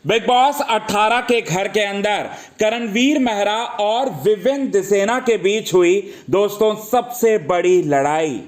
Big boss 18 के घर के अंदर करणवीर मेहरा और विवेन दिसेना के बीच हुई दोस्तों सबसे बड़ी लड़ाई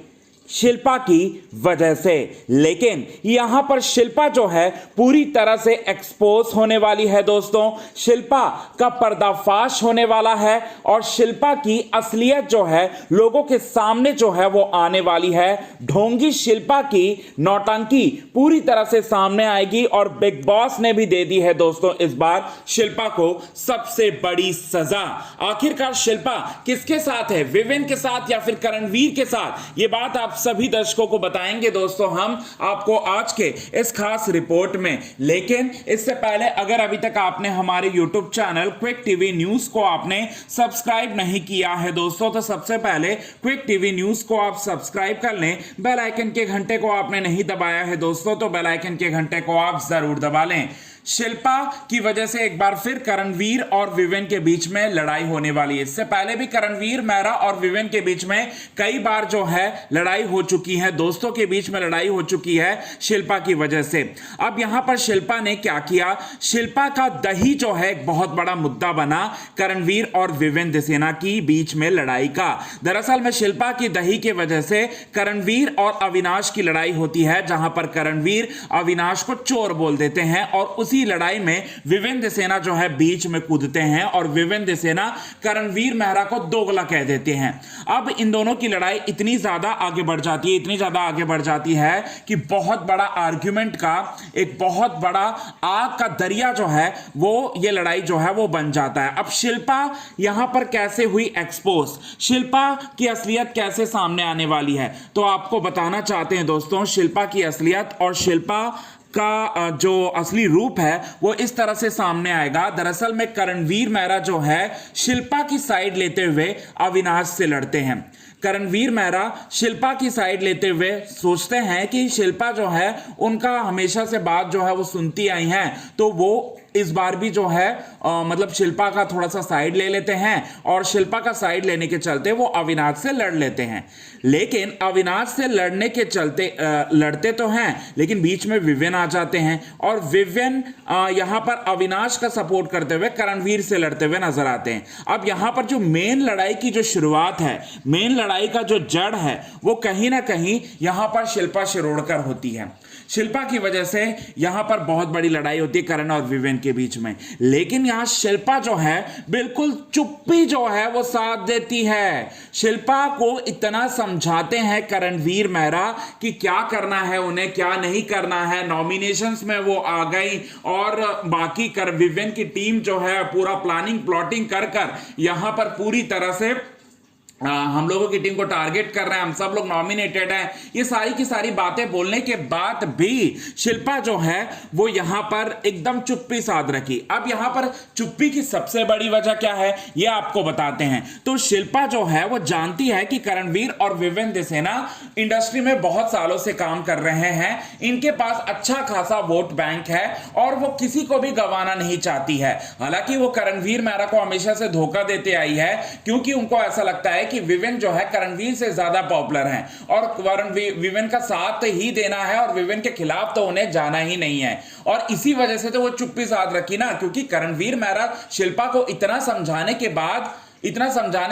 शिल्पा की वजह से। लेकिन यहां पर शिल्पा जो है पूरी तरह से एक्सपोज होने वाली है दोस्तों। शिल्पा का पर्दाफाश होने वाला है और शिल्पा की असलियत जो है लोगों के सामने जो है वो आने वाली है। ढोंगी शिल्पा की नौटंकी पूरी तरह से सामने आएगी और बिग बॉस ने भी दे दी है दोस्तों इस बार शिल्पा को सबसे बड़ी सजा। आखिरकार शिल्पा किसके साथ है, विवेन के साथ या फिर करणवीर के साथ? ये बात आप सभी दर्शकों को बताएंगे दोस्तों हम आपको आज के इस खास रिपोर्ट में। लेकिन इससे पहले अगर अभी तक आपने हमारे YouTube channel quick TV news को आपने सब्सक्राइब नहीं किया है दोस्तों, तो सबसे पहले क्विक टीवी न्यूज को आप सब्सक्राइब कर लें। बेल आइकन के घंटे को आपने नहीं दबाया है दोस्तों, तो बेल आइकन के घंटे को आप जरूर दबा लें। शिल्पा की वजह से एक बार फिर करणवीर और विवेन के बीच में लड़ाई होने वाली है। इससे पहले भी करणवीर मेहरा और विवेन के बीच में कई बार जो है लड़ाई हो चुकी है, दोस्तों के बीच में लड़ाई हो चुकी है शिल्पा की वजह से। अब यहां पर शिल्पा ने क्या किया, शिल्पा का दही जो है एक बहुत बड़ा मुद्दा बना करणवीर और विवेन दिसेना की बीच में लड़ाई का। दरअसल में शिल्पा की दही की वजह से करणवीर और अविनाश की लड़ाई होती है, जहां पर करणवीर अविनाश को चोर बोल देते हैं और उसी लड़ाई में विवेन दिसेना जो है बीच में कूदते हैं और विवेन दिसेना करणवीर मेहरा को दोगला कह देते हैं। अब इन दोनों की लड़ाई इतनी ज्यादा आगे बढ़ जाती है, इतनी ज्यादा आगे बढ़ जाती है कि बहुत बड़ा आर्ग्यूमेंट का एक बहुत बड़ा आग का दरिया जो है वो ये लड़ाई जो है वो बन जाता है। अब शिल्पा यहां पर कैसे हुई एक्सपोज, शिल्पा की असलियत कैसे सामने आने वाली है, तो आपको बताना चाहते हैं दोस्तों शिल्पा की असलियत और शिल्पा का जो असली रूप है वो इस तरह से सामने आएगा। दरअसल में करणवीर मेहरा जो है शिल्पा की साइड लेते हुए अविनाश से लड़ते हैं। करणवीर मेहरा शिल्पा की साइड लेते हुए सोचते हैं कि शिल्पा जो है उनका हमेशा से बात जो है वो सुनती आई हैं, तो वो इस बार भी जो है मतलब शिल्पा का थोड़ा सा साइड ले लेते हैं और शिल्पा का साइड लेने के चलते वो अविनाश से लड़ लेते हैं। लेकिन अविनाश से लड़ने के चलते लड़ते तो हैं लेकिन बीच में विवेन आ जाते हैं और विवेन यहां पर अविनाश का सपोर्ट करते हुए करणवीर से लड़ते हुए नजर आते हैं। अब यहां पर जो मेन लड़ाई की जो शुरुआत है, मेन लड़ाई का जो जड़ है वो कहीं ना कहीं यहां पर शिल्पा शिरोडकर होती है। शिल्पा की वजह से यहां पर बहुत बड़ी लड़ाई होती है करण और विवेन के बीच में। लेकिन यहां शिल्पा जो है बिल्कुल चुप्पी जो है वो साथ देती है। शिल्पा को इतना समझाते हैं करणवीर मेहरा कि क्या करना है उन्हें, क्या नहीं करना है। नॉमिनेशंस में वो आ गई और बाकी कर विवेन की टीम जो है पूरा प्लानिंग प्लॉटिंग कर कर यहां पर पूरी तरह से हम लोगों की टीम को टारगेट कर रहे हैं, हम सब लोग नॉमिनेटेड हैं। ये सारी की सारी बातें बोलने के बाद भी शिल्पा जो है वो यहां पर एकदम चुप्पी साध रखी। अब यहां पर चुप्पी की सबसे बड़ी वजह क्या है ये आपको बताते हैं। तो शिल्पा जो है वो जानती है कि करणवीर और विवेन दिसेना इंडस्ट्री में बहुत सालों से काम कर रहे हैं, इनके पास अच्छा खासा वोट बैंक है और वो किसी को भी गंवाना नहीं चाहती है। हालांकि वो करणवीर मेहरा को हमेशा से धोखा देते आई है क्योंकि उनको ऐसा लगता है कि विवेन जो है करणवीर से ज्यादा पॉपुलर हैं और विवेन का साथ ही देना है और विवेन के खिलाफ तो उन्हें जाना ही नहीं है। और इसी वजह से तो वो चुप्पी साध रखी ना, क्योंकि करणवीर मेहरा शिल्पा को इतना समझाने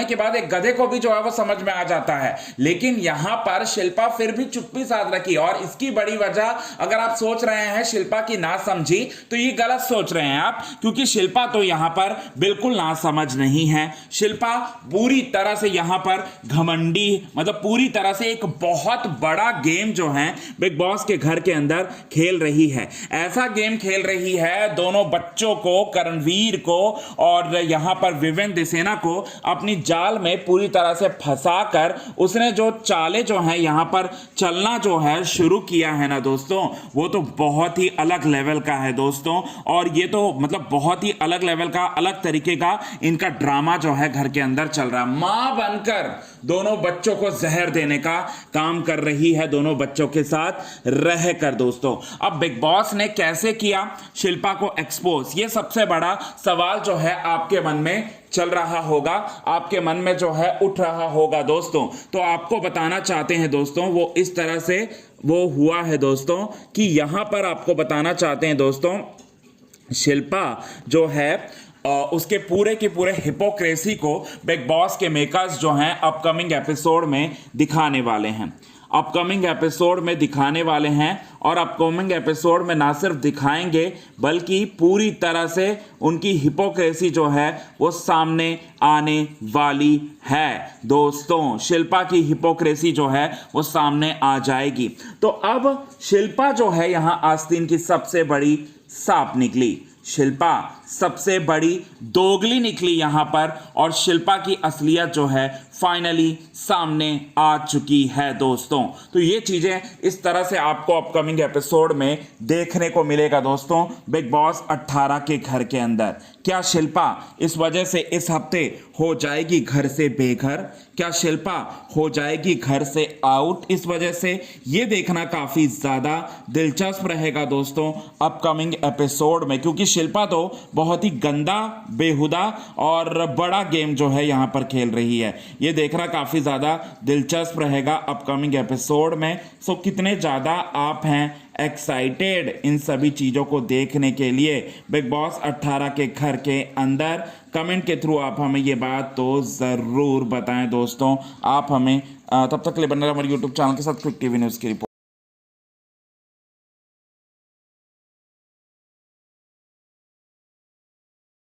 के बाद एक गधे को भी जो है वो समझ में आ जाता है। लेकिन यहां पर शिल्पा फिर भी चुप्पी साध रखी और इसकी बड़ी वजह अगर आप सोच रहे हैं शिल्पा की ना समझी तो ये गलत सोच रहे हैं आप, क्योंकि शिल्पा तो यहां पर बिल्कुल ना समझ नहीं है। शिल्पा पूरी तरह से यहां पर घमंडी, मतलब पूरी तरह से एक बहुत बड़ा गेम जो है बिग बॉस के घर के अंदर खेल रही है। ऐसा गेम खेल रही है दोनों बच्चों को, करणवीर को और यहां पर विवेन दिसेना को अपनी जाल में पूरी तरह से फंसाकर उसने जो चालें जो हैं यहां पर चलना जो है शुरू किया है ना दोस्तों, वो तो बहुत ही अलग लेवल का है दोस्तों। और ये तो मतलब बहुत ही अलग लेवल का, अलग तरीके का इनका ड्रामा जो है घर के अंदर चल रहा है। मां बनकर दोनों बच्चों को जहर देने का काम कर रही है, दोनों बच्चों के साथ रहकर दोस्तों। अब बिग बॉस ने कैसे किया शिल्पा को एक्सपोज, ये सबसे बड़ा सवाल जो है आपके मन में चल रहा होगा, आपके मन में जो है उठ रहा होगा दोस्तों। तो आपको बताना चाहते हैं दोस्तों वो इस तरह से वो हुआ है दोस्तों कि यहां पर आपको बताना चाहते हैं दोस्तों शिल्पा जो है उसके पूरे के पूरे हिपोक्रेसी को बिग बॉस के मेकर्स जो हैं अपकमिंग एपिसोड में दिखाने वाले हैं। अपकमिंग एपिसोड में दिखाने वाले हैं और अपकमिंग एपिसोड में ना सिर्फ दिखाएंगे बल्कि पूरी तरह से उनकी हिपोक्रेसी जो है वो सामने आने वाली है। दोस्तों, शिल्पा की हिपोक्रेसी जो है वो सामने आ जाएगी। तो अब शिल्पा जो है यहाँ आस्तीन की सबसे बड़ी सांप निकली। शिल्पा सबसे बड़ी दोगली निकली यहां पर और शिल्पा की असलियत जो है फाइनली सामने आ चुकी है। दोस्तों, तो ये चीजें इस तरह से आपको अपकमिंग एपिसोड में देखने को मिलेगा। दोस्तों, बिग बॉस 18 के घर के अंदर क्या शिल्पा इस वजह से इस हफ्ते हो जाएगी घर से बेघर? क्या शिल्पा हो जाएगी घर से आउट इस वजह से? ये देखना काफी ज्यादा दिलचस्प रहेगा दोस्तों अपकमिंग एपिसोड में, क्योंकि शिल्पा तो बहुत ही गंदा, बेहुदा और बड़ा गेम जो है यहां पर खेल रही है। ये देखना काफी ज्यादा दिलचस्प रहेगा अपकमिंग एपिसोड में। सो कितने ज्यादा आप हैं एक्साइटेड इन सभी चीज़ों को देखने के लिए बिग बॉस 18 के घर के अंदर? कमेंट के थ्रू आप हमें ये बात तो ज़रूर बताएं दोस्तों। आप हमें तब तक के लिए बने रहिए हमारे यूट्यूब चैनल के साथ क्विक टीवी न्यूज़ की रिपोर्ट।